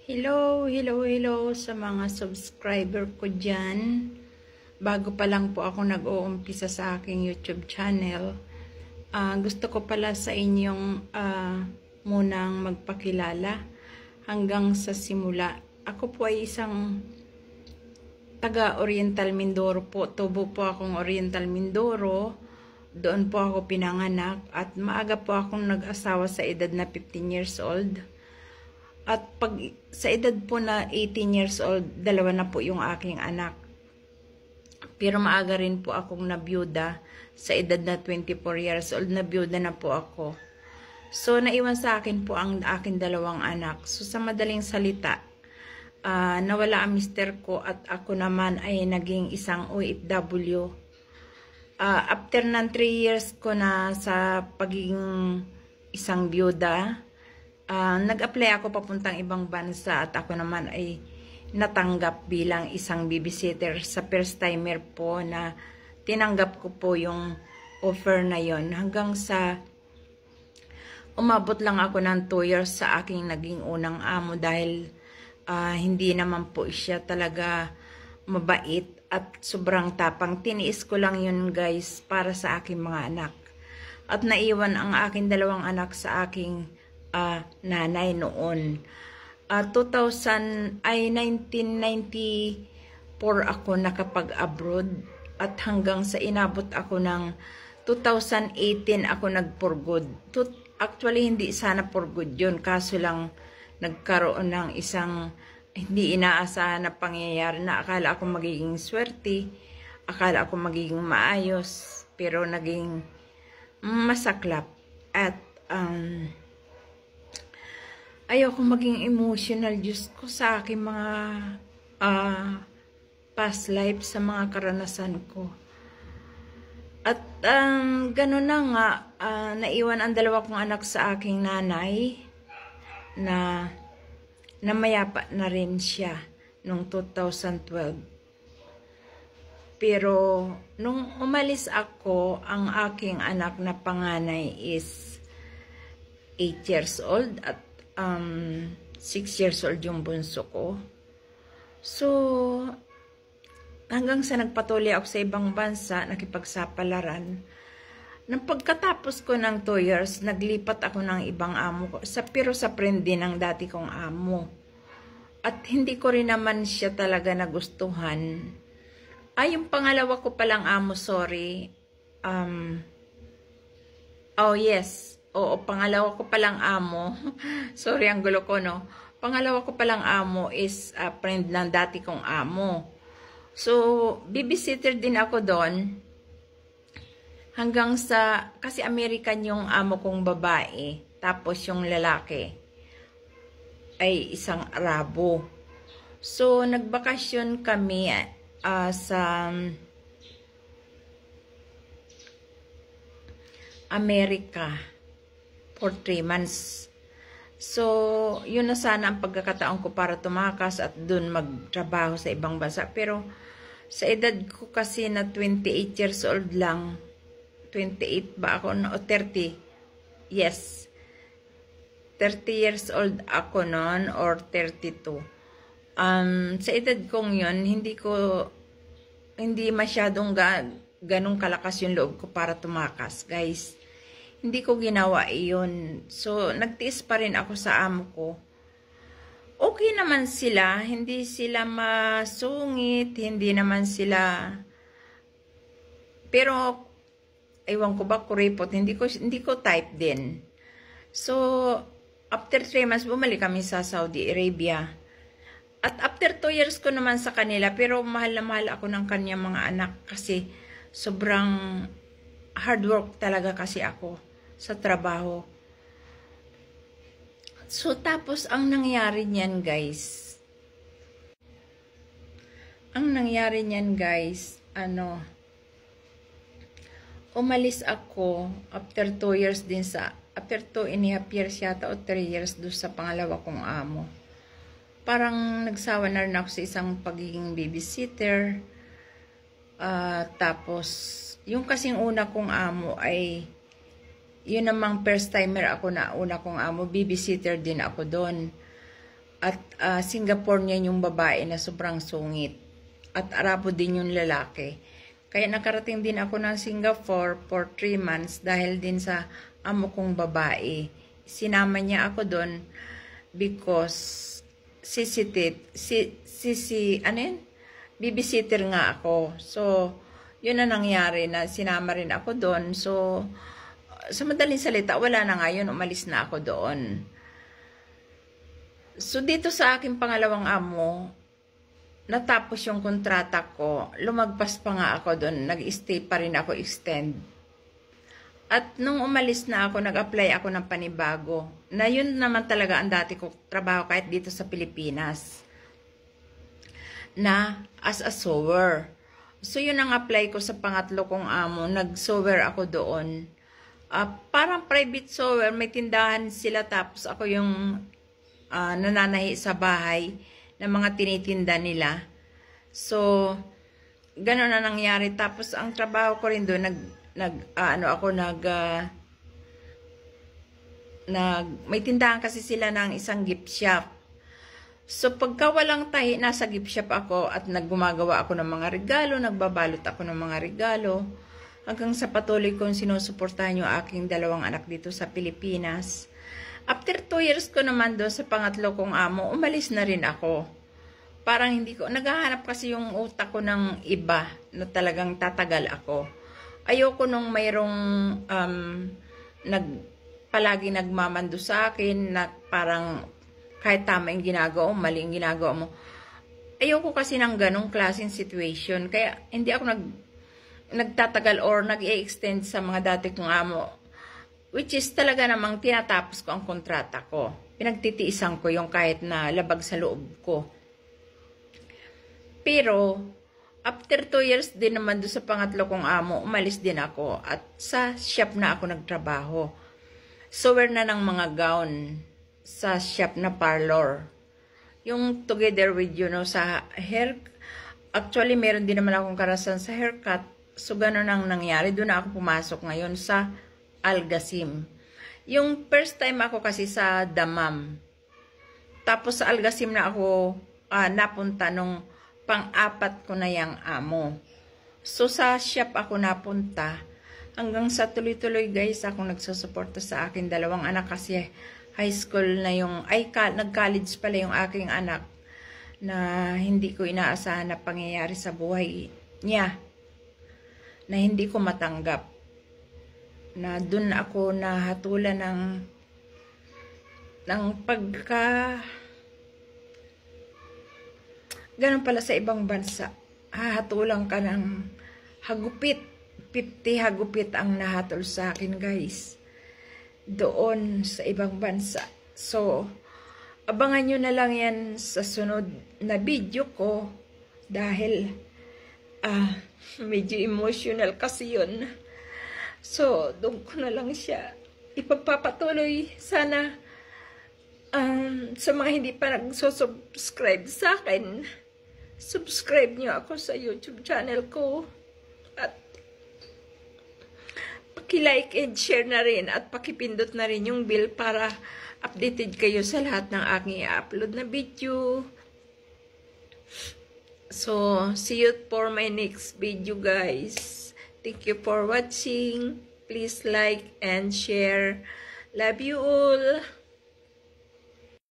Hello sa mga subscriber ko dyan. Bago pa lang po ako nag-uumpisa sa aking YouTube channel. Gusto ko pala sa inyong munang magpakilala hanggang sa simula. Ako po ay isang taga Oriental Mindoro po. Tubo po akong Oriental Mindoro. Doon po ako pinanganak at maaga po akong nag-asawa sa edad na 15 years old. At pag sa edad po na 18 years old, dalawa na po yung aking anak. Pero maaga rin po akong nabiyuda. Sa edad na 24 years old, nabiyuda na po ako. So, naiwan sa akin po ang aking dalawang anak. So, sa madaling salita, nawala ang mister ko at ako naman ay naging isang OFW. After ng 3 years ko na sa pagiging isang biyuda, nag-apply ako papuntang ibang bansa at ako naman ay natanggap bilang isang babysitter. Sa first timer po na tinanggap ko po yung offer na yon hanggang sa umabot lang ako ng 2 years sa aking naging unang amo dahil hindi naman po siya talaga mabait at sobrang tapang. Tiniis ko lang yun guys para sa aking mga anak. At naiwan ang aking dalawang anak sa aking nanay noon. 1994 ako nakapag-abroad at hanggang sa inabot ako ng 2018 ako nag-for good. Actually, hindi sana for good yun. Kaso lang nagkaroon ng isang hindi inaasahan na pangyayari na akala ako magiging swerte, akala ako magiging maayos, pero naging masaklap. At ayoko maging emotional, Diyos ko, sa aking mga past life, sa mga karanasan ko. At gano'n na nga, naiwan ang dalawa kong anak sa aking nanay na namayapa na rin siya noong 2012. Pero nung umalis ako, ang aking anak na panganay is 8 years old at 6 years old yung bunso ko. So, hanggang sa nagpatuloy ako sa ibang bansa, nakipagsapalaran. Nang pagkatapos ko ng 2 years, naglipat ako ng ibang amo ko. Pero sa friend din ng dati kong amo. At hindi ko rin naman siya talaga nagustuhan. Yung pangalawa ko palang amo, sorry. Oh yes. Oo, pangalawa ko palang amo. Sorry, ang gulo ko, no? Pangalawa ko palang amo is a friend ng dati kong amo. So, babysitter din ako doon. Hanggang sa, kasi American yung amo kong babae. Tapos yung lalaki ay isang Arabo. So, nagbakasyon kami sa Amerika for 3 months. So, yun na sana ang pagkakataon ko para tumakas at dun magtrabaho sa ibang bansa. Pero, sa edad ko kasi na 28 years old lang, 28 ba ako? O 30? Yes. 30 years old ako noon or 32. Sa edad kong yun, hindi masyadong ganong kalakas yung loob ko para tumakas, guys. Hindi ko ginawa iyon. So, nagtiis pa rin ako sa amo ko. Okay naman sila. Hindi sila masungit. Hindi naman sila... Pero, ewan ko ba, kuripot. Hindi ko type din. So, after 3 months, bumalik kami sa Saudi Arabia. At after 2 years ko naman sa kanila, pero mahal na mahal ako ng kanyang mga anak kasi sobrang hard work talaga kasi ako sa trabaho. So, tapos, ang nangyari niyan, guys, umalis ako after 2 years din after 2.5 years yata o 3 years doon sa pangalawa kong amo. Parang nagsawa na rin ako sa isang pagiging babysitter. Tapos, yung kasing una kong amo ay yun namang first timer ako na una kong amo, babysitter din ako doon. At Singaporean yung babae na sobrang sungit. At Arabo din yung lalaki. Kaya nakarating din ako ng Singapore for 3 months dahil din sa amo kong babae. Sinama niya ako doon because babysitter nga ako. So, yun na nangyari na sinama rin ako doon. So, sa madaling salita, wala na nga yun. Umalis na ako doon. So, dito sa aking pangalawang amo, natapos yung kontrata ko. Lumagpas pa nga ako doon. Nag-stay pa rin ako extend. At nung umalis na ako, nag-apply ako ng panibago. Na yun naman talaga ang dati ko trabaho kahit dito sa Pilipinas. Na as a sewer. So yun ang apply ko sa pangatlo kong amo. Nag-sewer ako doon. Parang private sewer. May tindahan sila tapos ako yung nananahi sa bahay ng mga tinitinda nila. So, gano'n na nangyari. Tapos, ang trabaho ko rin doon, may tindahan kasi sila ng isang gift shop. So, pagka walang tahi, nasa gift shop ako at naggumagawa ako ng mga regalo, nagbabalot ako ng mga regalo, hanggang sa patuloy kong sinusuportahan yung aking 2 anak dito sa Pilipinas. After 2 years ko naman doon sa pangatlo kong amo, umalis na rin ako. Parang hindi ko, naghahanap kasi yung utak ko ng iba na talagang tatagal ako. Ayoko nung mayroong palagi nagmamando sa akin na parang kahit tama yung ginagawa mo, mali yung ginagawa mo. Ayoko kasi ng ganong klaseng situation. Kaya hindi ako nagtatagal or nag-i-extend sa mga dati kong amo. Which is talaga namang tinatapos ko ang kontrata ko. Pinagtitiisan ko yung kahit na labag sa loob ko. Pero, after 2 years din naman doon sa pangatlo kong amo, umalis din ako. At sa shop na ako nagtrabaho. Sewer na ng mga gown sa shop na parlor. Yung together with you know, sa hair. Actually, meron din naman akong karasan sa haircut. So, gano'n ang nangyari. Doon na ako pumasok ngayon sa Algasim. Yung first time ako kasi sa Damam. Tapos sa Algasim na ako napunta nung pang-4 ko na yung amo. So sa shop ako napunta. Hanggang sa tuloy-tuloy guys, ako nagsusuporta sa akin 2 anak kasi high school na yung, nag-college pala yung aking anak na hindi ko inaasahan na pangyayari sa buhay niya. Na hindi ko matanggap. Na dun ako nahatulan ng ganun pala sa ibang bansa. Hahatulan ka ng hagupit. 50 hagupit ang nahatol sa akin guys. Doon sa ibang bansa. So, abangan nyo na lang yan sa sunod na video ko. Dahil, medyo emotional kasi yun. So, doon ko na lang siya ipagpapatuloy. Sana, sa mga hindi pa nagsusubscribe sa akin, subscribe nyo ako sa YouTube channel ko. At, paki-like and share na rin. At pakipindot na rin yung bell para updated kayo sa lahat ng aking i-upload na video. So, see you for my next video guys. Thank you for watching. Please like and share. Love you all.